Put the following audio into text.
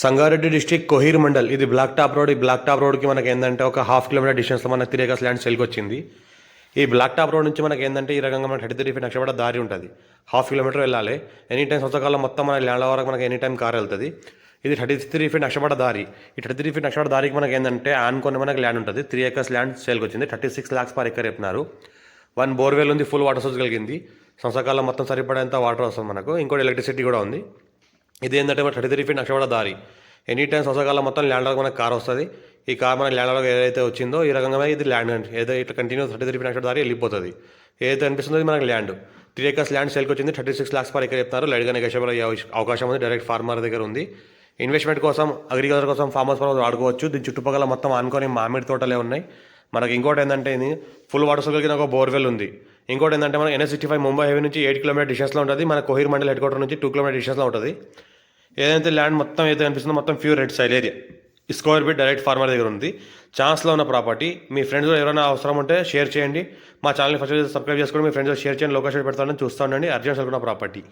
Sangareddy district Kohir mandal ఇది black top road. ఈ black top రోడ్కి మనకి ఏంటంటే ఒక హాఫ్ కిలోమీటర్ డిస్టెన్స్లో మన 3 acres ల్యాండ్ సేల్కి వచ్చింది. ఈ బ్లాక్ టాప్ రోడ్ నుంచి మనకి ఏంటంటే ఈ రకంగా మనకి 33 feet నక్షపడ దారి ఉంటుంది. హాఫ్ కిలోమీటర్ వెళ్ళాలి. ఎనీ టైం సంవత్సరాల మొత్తం మన ల్యాండ్ వరకు మనకి ఎనీ టైం కార్ వెళ్తుంది. ఇది 33 feet నక్షపడ దారి. ఈ 33 feet నక్షపడ దారికి మనకి ఏంటంటే ఆనుకొని మనకి ల్యాండ్ ఉంటుంది. 3 acres ల్యాండ్ సేల్కి వచ్చింది. 36 lakhs per acre చెప్పినారు. 1 బోర్వెల్ ఉంది, ఫుల్ వాటర్ సోర్స్ కలిగింది. సంవత్సరకాలం మొత్తం సరిపడేంత వాటర్ వస్తుంది మనకు. ఇంకోటి ఎలక్ట్రిసిటీ కూడా ఉంది. ఇది ఏంటంటే మన 33 feet నక్షపడ దారి. ఎనీ టైం సంవత్సరాల మొత్తం ల్యాండ్ వరకు మనకు కార్ వస్తుంది. ఈ కార్ మనకి ల్యాండ్ వరకు ఏదైతే వచ్చిందో ఈ రకంగా ఇది ల్యాండ్ ఏదైతే ఇట్లా కంటిన్యూ 33 feet నక్షపడ దారి వెళ్ళిపోతుంది. ఏదైతే అనిపిస్తుందో ఇది మనకి ల్యాండ్ 3 acres ల్యాండ్ సేల్కి వచ్చింది. 36 lakhs per acre చెప్తున్నారు. లైట్గా నెగోషియబుల్ అయ్యే అవకాశం ఉంది. డైరెక్ట్ ఫార్మర్ దగ్గర ఉంది. ఇన్వెస్ట్మెంట్ కోసం, అగ్రికల్చర్ కోసం, ఫార్మ్ హౌస్ కోసం వాడుకోవచ్చు. దీని చుట్టుపక్కల మొత్తం ఆనుకొని మామిడి తోటలే ఉన్నాయి. మనకి ఇంకోటి ఏంటంటే ఇది ఫుల్ వాటర్ సోర్స్ కలిగిన ఒక బోర్వెల్ ఉంది. ఇంకోటి ఏంటంటే మన NH65 ముంబై హైవే నుంచి 8 kilometer డిస్టెన్స్లో ఉంటుంది. మన కోహీర్ మండల్ హెడ్ క్వార్టర్ నుంచి 2 kilometer డిస్టెన్స్లో ఉంటుంది. ఏదైతే ల్యాండ్ మొత్తం ఏదైతే అనిపిస్తుందో మొత్తం pure red soil area. Square feet direct farmer దగ్గర ఉంది. ఛాన్స్లో ఉన్న ప్రాపర్టీ. మీ ఫ్రెండ్స్ ఎవరైనా అవసరం ఉంటే షేర్ చేయండి. మా ఛానల్ని ఫస్ట్ సబ్స్క్రైబ్ చేసుకొని మీ ఫ్రెండ్స్ షేర్ చేయండి. లొకేషన్ పెడతానని చూస్తూ ఉండండి. అర్జెంట్ అనుకున్న ప్రాపర్టీ.